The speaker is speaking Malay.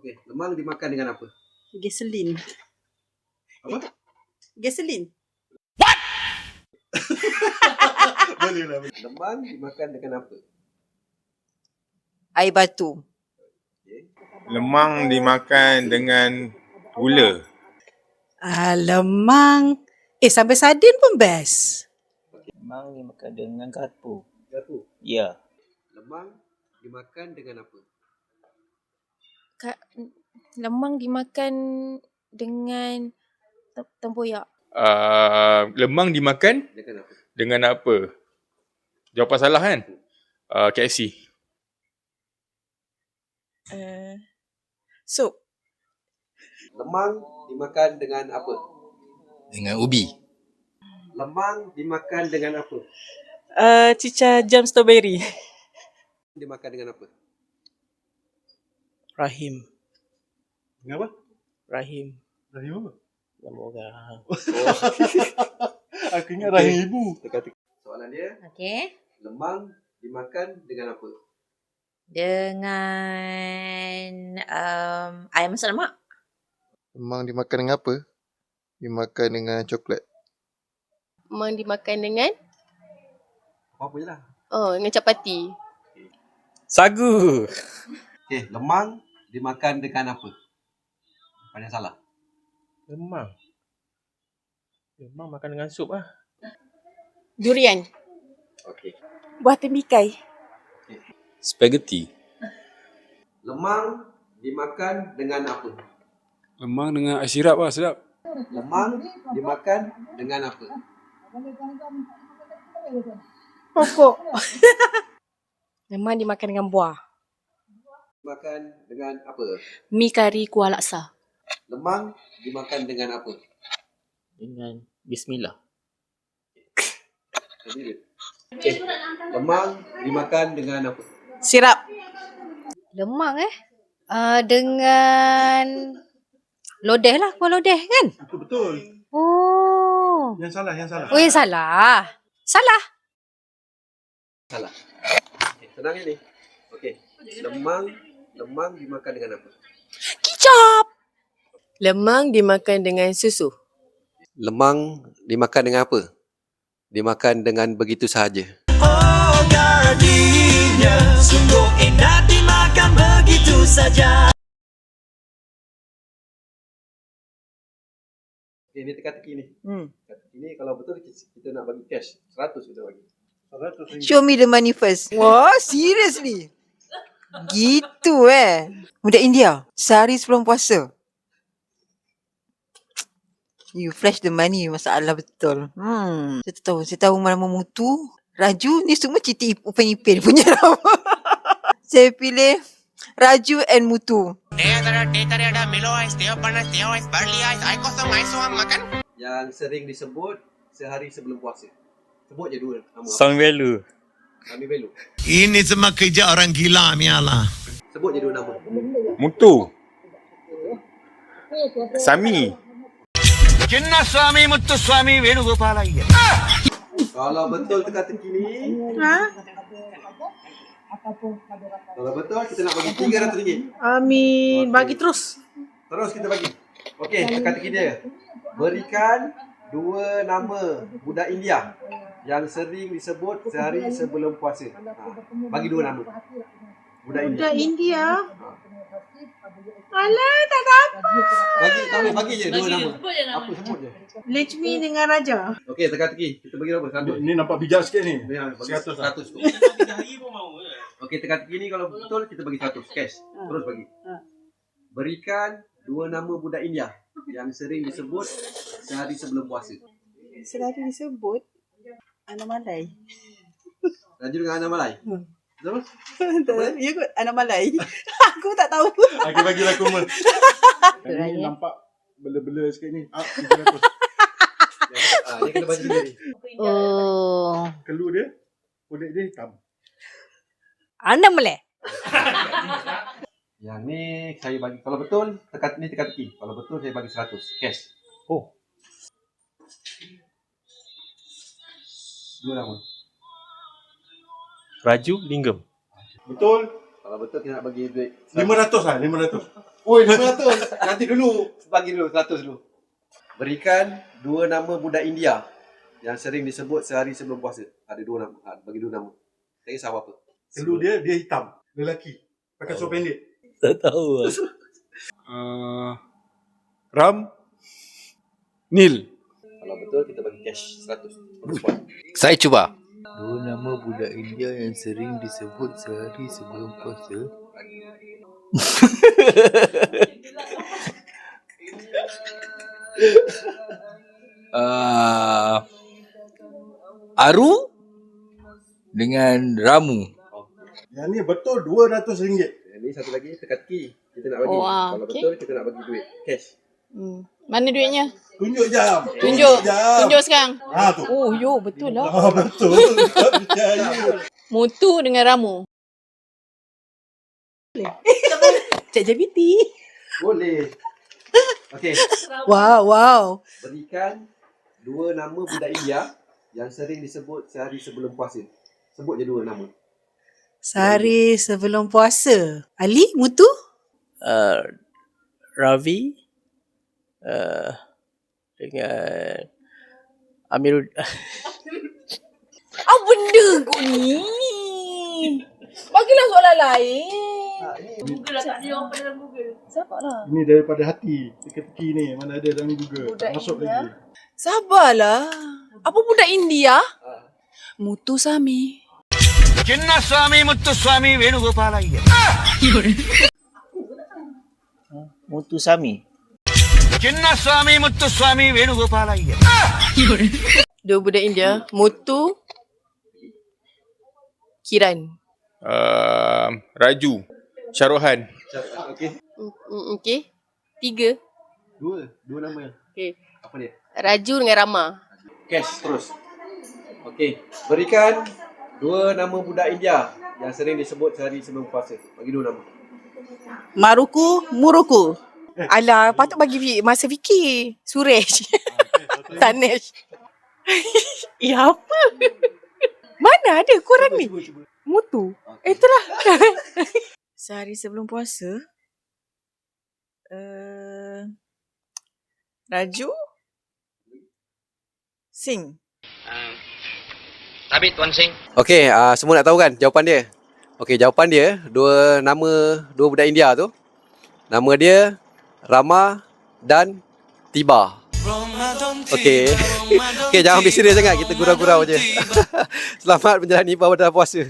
Okey, lemang dimakan dengan apa? Gasolin. Apa? Gasolin. Boleh lah. Lemang dimakan dengan apa? Air batu. Lemang dimakan dengan gula. Lemang. Sampai sardin pun best. Lemang dimakan dengan garpu. Garpu. Ya. Lemang dimakan dengan apa? Lemang dimakan dengan tempoyak. Lemang dimakan Dengan apa? dengan apa? Jawapan salah kan? KFC. Sup. Lemang dimakan dengan apa? Dengan ubi. Lemang dimakan dengan apa? Cica jam strawberry. Dimakan dengan apa? Rahim. Dengan apa? Rahim. Rahim apa? Nama orang. Aku ingat rahim ibu. Teka-teki. Soalan dia, Okey. lemang dimakan dengan apa? Dengan ayam masak lemak. Lemang dimakan dengan apa? Dimakan dengan coklat. Lemang dimakan dengan Apa-apa je lah. dengan capati. Sagu. Okey, lemang dimakan dengan apa? Banyak salah. Lemang makan dengan sup lah. Durian. Okey. Buah temikai. Spaghetti. Lemang dimakan dengan apa? Lemang dengan ais sirap lah, sedap. Lemang dimakan dengan apa? Pokok. Lemang dimakan dengan buah. Dimakan dengan apa? Mi kari kuah laksa. Lemang dimakan dengan apa? Dengan bismillah. Okey. Lemang dimakan dengan apa? Sirap. Lemang dengan lodeh lah, kuah lodeh kan? Betul. Oh. Yang salah. Oh, yang salah. Salah. Salah. Okay, senang ni. Okey. Lemang dimakan dengan apa? Kicap. Lemang dimakan dengan susu. Lemang dimakan dengan apa? Dimakan dengan begitu sahaja. Oh, gardenia, sungguh indah dimakan begitu saja. Okay, ni teka-teki ni. Teka-teki ni kalau betul kita nak bagi cash. 100 kita bagi. 100 ringgit. Show me the money first. Wah, seriously? Gitu Budak India. Sehari sebelum puasa. You flash the money, masalah betul. Saya tahu nama Mutu. Raju ni semua cerita Upin punya nama. Saya pilih Raju and Mutu. Yang sering disebut sehari sebelum puasa. Sebut je dua nama. Samvelu. Kami Belu. Ini semua kerja orang gila, mialah. Sebut je dua nama. Mutu. Sami. Cina suami Muttu suami Venugopalaya. Kalau betul teka-teki ni. Kalau betul kita nak bagi RM300. Amin. Okay. Bagi terus. Terus kita bagi. Okey, teka-teki dia. Berikan dua nama budak India yang sering disebut sehari sebelum puasa. Bagi dua nama. Budak India. Alah, tak dapat. Bagi je dua nama. Apa sebut je? Lechmi dengan Raja. Okey, teka-teki. Kita bagi berapa? 100. Ini nampak bijak sikit ni. 100. 100 tu. Okey, teka-teki ni kalau betul kita bagi 100 cash. Terus bagi. Berikan dua nama budak India yang sering disebut sehari sebelum puasa. Selalu disebut anak Malay. Raju dengan Ana Malay. Betul? Ya kot, anak Malay. Aku tak tahu. Aku bagilah komen. Ini nampak bela-bela sikit ni. 300. Dia kena bagi sendiri. Oh. Keluar dia, kulit dia hitam. Anda boleh? Yang ni saya bagi. Kalau betul, teka-teki. Kalau betul saya bagi 100 cash. Oh. Dua nama. Raju Linggam. Betul. Kalau Kalau betul kita nak bagi duit 500 lah, 500. Oi, 500. Nanti dulu. Bagi dulu 100 dulu. Berikan 2 nama budak India yang sering disebut sehari sebelum puasa. Ada 2 nama. Bagi 2 nama. Tak kisah apa-apa. Dulu dia hitam, lelaki. Pakai seluar pendek. Tak tahu lah. Ram. Nil. Kalau betul kita bagi cash 100. On the spot. Saya cuba. 2 nama budak India yang sering disebut sehari sebelum puasa. Aru dengan Ramu. Yang ni betul RM200. Yang ni satu lagi teka-teki. Kita nak bagi. Kalau okey. betul kita nak bagi duit cash. Mana duitnya? Tunjuk jam. Tunjuk. Jam. Tunjuk sekarang. Ha tu. Oh, yo, betul lah. Betul. Tak percaya. Mutu dengan Ramu. Cik JPT. Boleh. Okey. Wow. Berikan 2 nama budak India yang sering disebut sehari sebelum puasa. Sebut je 2 nama. Sehari sebelum puasa. Ali, Mutu? Ravi dengan Amirul. Apa benda kau ni? Bagilah soalan lain. Google lah, tak ada orang pada dalam Google. Siapa lah? Ini daripada hati. Teka-teki ni. Mana ada dalam Google. Budak Masuk India. lagi. Sabarlah. Apa budak India? Mutu Sami. Chinnaswamy Muthuswamy Venugopalaya. Mutusami. Chinnaswamy Muthuswamy Venugopalaya. 2 budak India. Mutu. Kiran. Raju. Syarohan. Okey. Okey. 3. 2 nama. Okey. Apa dia? Raju dengan Rama. Cash terus. Okey. Berikan 2 nama budak India yang sering disebut sehari sebelum puasa. Bagi 2 nama. Maruku, Muruku. Alah, patut bagi masa fikir. Suresh. Tanesh. Apa? Mana ada korang ni? Cuba. Mutu. Itulah. Sehari sebelum puasa. Raju. Sing. Tapi Tuan Sing. Okey, semua nak tahu kan jawapan dia? Okey, jawapan dia 2 budak India tu. Nama dia Rama dan Tiba. Okey. Okey, jangan ambil serius sangat. Kita gurau-gurau je. Selamat menjalani ibadah puasa.